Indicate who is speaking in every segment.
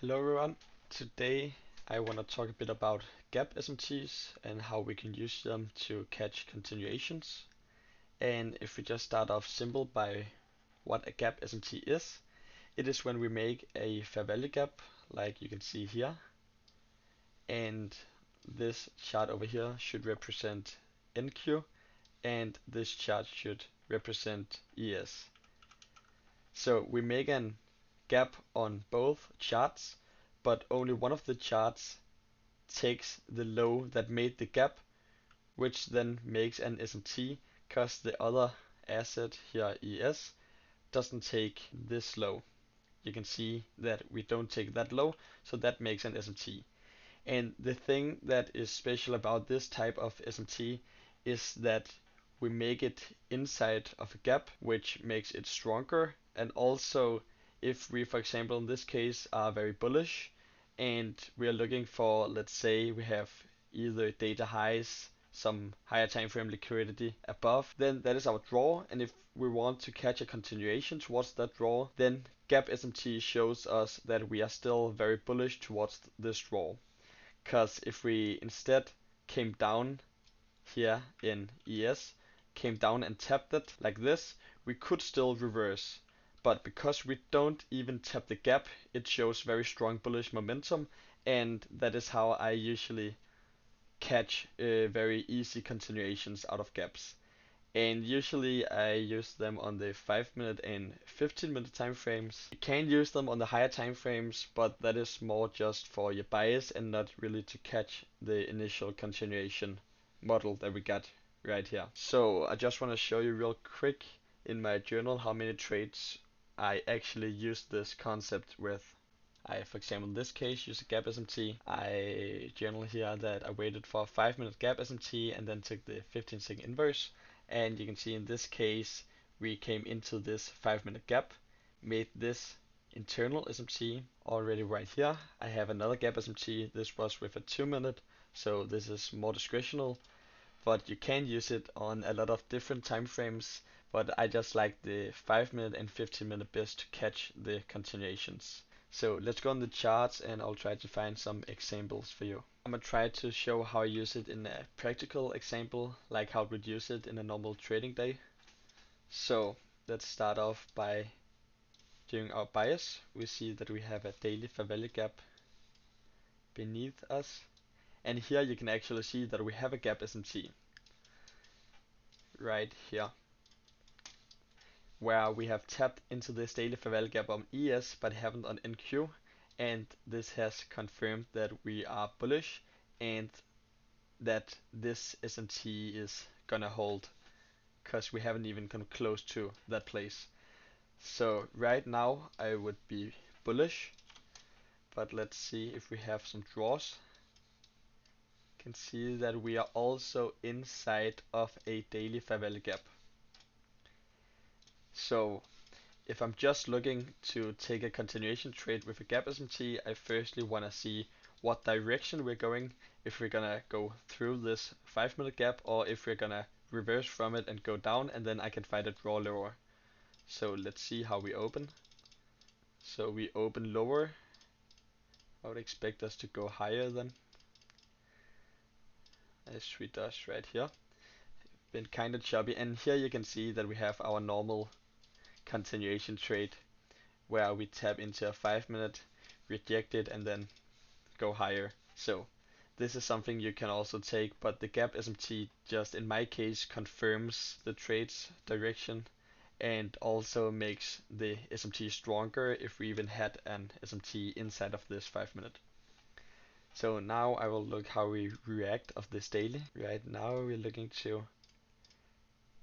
Speaker 1: Hello everyone. Today I want to talk a bit about Gap SMTs and how we can use them to catch continuations. And if we just start off simple by what a Gap SMT is, it is when we make a fair value gap like you can see here. And this chart over here should represent NQ and this chart should represent ES. So we make an gap on both charts, but only one of the charts takes the low that made the gap, which then makes an SMT, because the other asset here, ES, doesn't take this low. You can see that we don't take that low, so that makes an SMT. And the thing that is special about this type of SMT is that we make it inside of a gap, which makes it stronger. And also, if we, for example, in this case, are very bullish and we are looking for, let's say, we have either data highs, some higher time frame liquidity above, then that is our draw. And if we want to catch a continuation towards that draw, then Gap SMT shows us that we are still very bullish towards this draw. Because if we instead came down here in ES, came down and tapped it like this, we could still reverse. But because we don't even tap the gap, it shows very strong bullish momentum, and that is how I usually catch very easy continuations out of gaps. And usually I use them on the 5 minute and 15 minute time frames. You can use them on the higher time frames, but that is more just for your bias and not really to catch the initial continuation model that we got right here. So I just want to show you real quick in my journal how many trades I actually use this concept with. I, for example, in this case, use a gap SMT. I journal here that I waited for a 5 minute gap SMT and then took the 15-second inverse. And you can see in this case, we came into this 5 minute gap, made this internal SMT already right here. I have another gap SMT. This was with a 2 minute, so this is more discretional, but you can use it on a lot of different time frames. But I just like the 5 minute and 15 minute best to catch the continuations. So let's go on the charts and I'll try to find some examples for you. I'm gonna try to show how I use it in a practical example, like how I would use it in a normal trading day. So let's start off by doing our bias. We see that we have a daily fair value gap beneath us. And here you can actually see that we have a gap SMT right here, where we have tapped into this daily fair value gap on ES but haven't on NQ, and this has confirmed that we are bullish and that this SMT is gonna hold, because we haven't even come close to that place. So right now I would be bullish, but let's see if we have some draws. You can see that we are also inside of a daily fair value gap. So if I'm just looking to take a continuation trade with a gap SMT, I firstly want to see what direction we're going, if we're gonna go through this 5 minute gap or if we're gonna reverse from it and go down, and then I can find a draw lower. So let's see how we open. So we open lower. I would expect us to go higher then, as we does right here. Been kind of choppy, and here you can see that we have our normal continuation trade where we tap into a 5 minute, reject it, and then go higher. So this is something you can also take, but the gap SMT just in my case confirms the trade's direction and also makes the SMT stronger if we even had an SMT inside of this 5 minute. So now I will look how we react of this daily. Right now we're looking to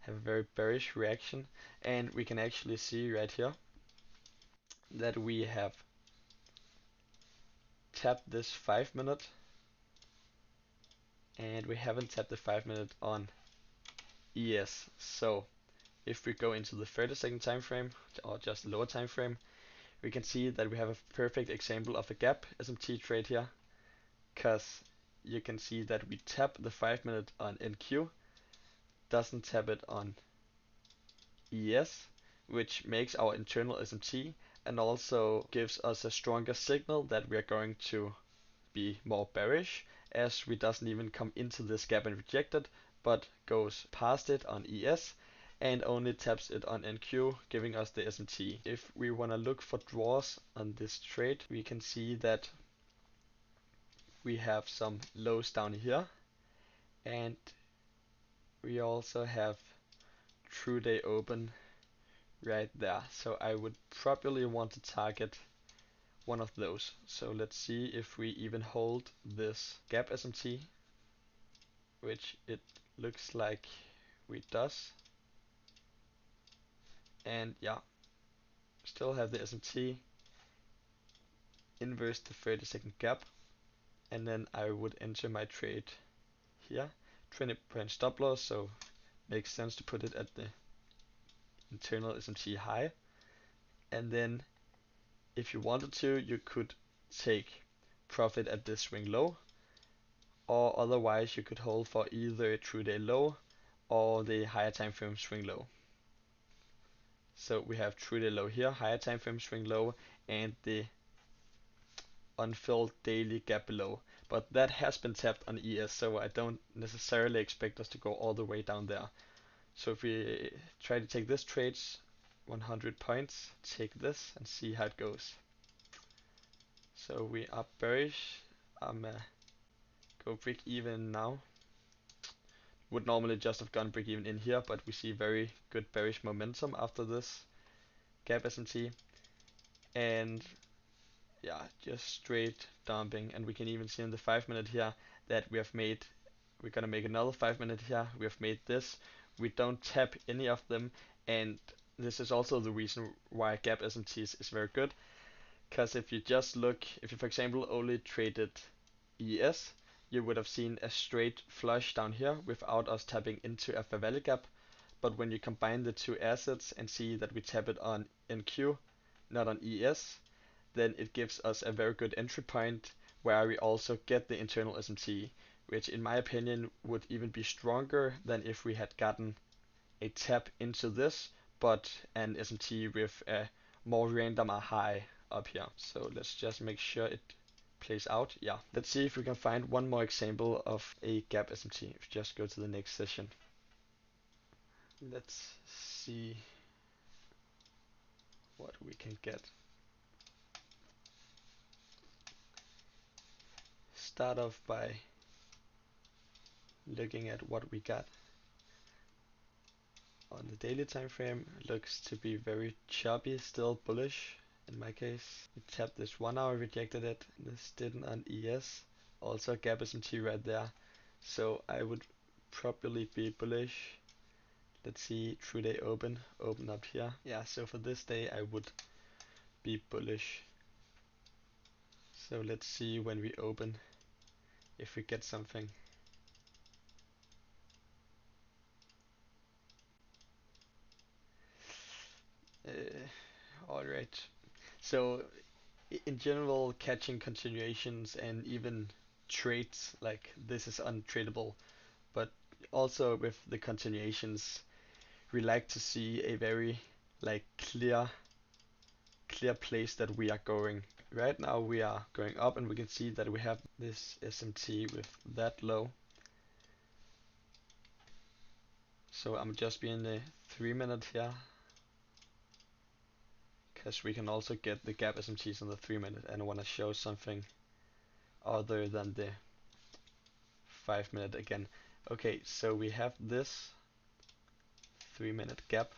Speaker 1: have a very bearish reaction, and we can actually see right here that we have tapped this 5 minute and we haven't tapped the 5 minute on ES. So if we go into the 30-second time frame or just lower time frame, we can see that we have a perfect example of a gap SMT trade here, because you can see that we tap the 5 minute on NQ, doesn't tap it on ES, which makes our internal SMT, and also gives us a stronger signal that we are going to be more bearish, as we doesn't even come into this gap and reject it, but goes past it on ES and only taps it on NQ, giving us the SMT. If we want to look for draws on this trade, we can see that we have some lows down here, and we also have true day open right there. So I would probably want to target one of those. So let's see if we even hold this gap SMT, which it looks like we does. And yeah, still have the SMT, inverse the 30-second gap, and then I would enter my trade here. 20% stop loss, so makes sense to put it at the internal SMT high. And then if you wanted to, you could take profit at this swing low, or otherwise you could hold for either true day low or the higher time frame swing low. So we have true day low here, higher time frame swing low, and the unfilled daily gap below. But that has been tapped on ES, so I don't necessarily expect us to go all the way down there. So if we try to take this trade, 100 points, take this and see how it goes. So we are bearish. I'm go break even now. Would normally just have gone break even in here, but we see very good bearish momentum after this gap SMT, and yeah, just straight dumping. And we can even see in the 5-minute here that we're gonna make another 5-minute here. We have made this. We don't tap any of them, and this is also the reason why gap SMTs is very good. Because if you for example only traded ES, you would have seen a straight flush down here without us tapping into a fair value gap. But when you combine the two assets and see that we tap it on NQ, not on ES, then it gives us a very good entry point where we also get the internal SMT, which in my opinion would even be stronger than if we had gotten a tap into this, but an SMT with a more random high up here. So let's just make sure it plays out. Yeah, let's see if we can find one more example of a gap SMT. If you just go to the next session. Let's see what we can get. Start off by looking at what we got. On the daily time frame, looks to be very choppy, still bullish in my case. We tapped this 1 hour, rejected it. This didn't on ES. Also gap SMT right there. So I would probably be bullish. Let's see, true day open up here. Yeah, so for this day I would be bullish. So let's see when we open if we get something. Alright, so in general, catching continuations and even trades like this is untradeable, but also with the continuations we like to see a very like clear place that we are going. Right now we are going up, and we can see that we have this SMT with that low. So I'm just being the 3-minute here, because we can also get the gap SMTs on the 3-minute, and I want to show something other than the 5-minute again. Okay, so we have this 3-minute gap,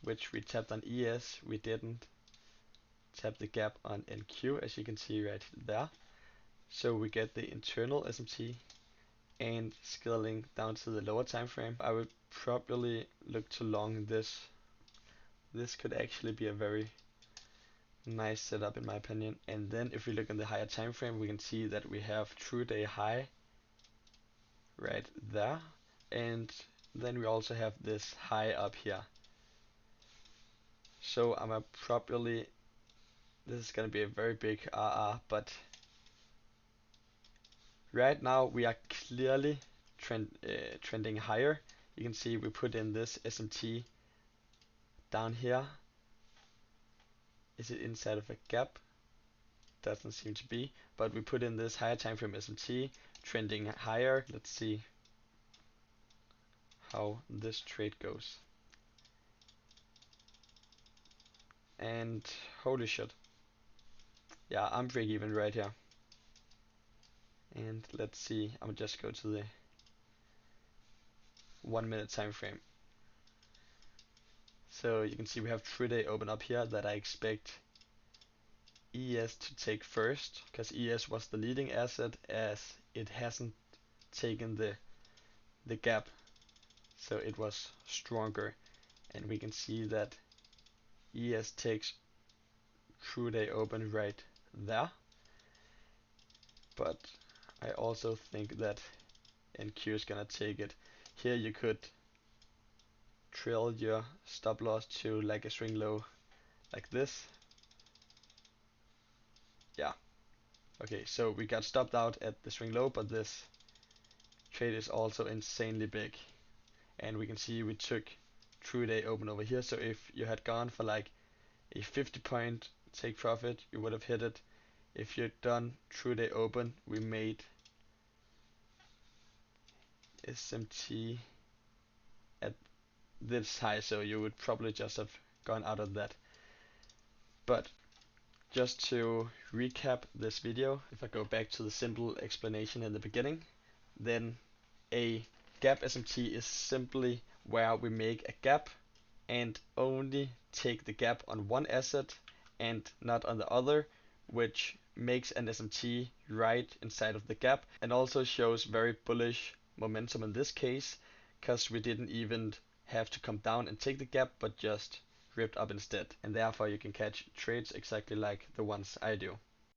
Speaker 1: which we tapped on ES. We didn't tap the gap on NQ, as you can see right there. So we get the internal SMT and scaling down to the lower time frame. I would probably look to long this. This could actually be a very nice setup in my opinion. And then if we look in the higher time frame, we can see that we have true day high right there, and then we also have this high up here. So I'm a probably, this is gonna be a very big but right now we are clearly trending higher. You can see we put in this SMT down here, Is it inside of a gap? Doesn't seem to be, but we put in this higher time frame SMT trending higher. Let's see how this trade goes. And holy shit. Yeah, I'm break even right here. And let's see, I'm just go to the 1 minute time frame. So you can see we have 3-day open up here that I expect ES to take first, because ES was the leading asset as it hasn't taken the gap, so it was stronger. And we can see that ES takes 3-day open right there, but I also think that NQ is gonna take it. Here you could trail your stop loss to like a swing low like this. Yeah. Okay, so we got stopped out at the swing low, but this trade is also insanely big. And we can see we took 3-day open over here. So if you had gone for like a 50 point take profit, you would have hit it. If you'd done 3-day open, we made SMT at this high, so you would probably just have gone out of that. But just to recap this video, if I go back to the simple explanation in the beginning, then a gap SMT is simply where we make a gap and only take the gap on one asset and not on the other, which makes an SMT right inside of the gap and also shows very bullish momentum in this case, because we didn't even have to come down and take the gap but just ripped up instead, and therefore you can catch trades exactly like the ones I do.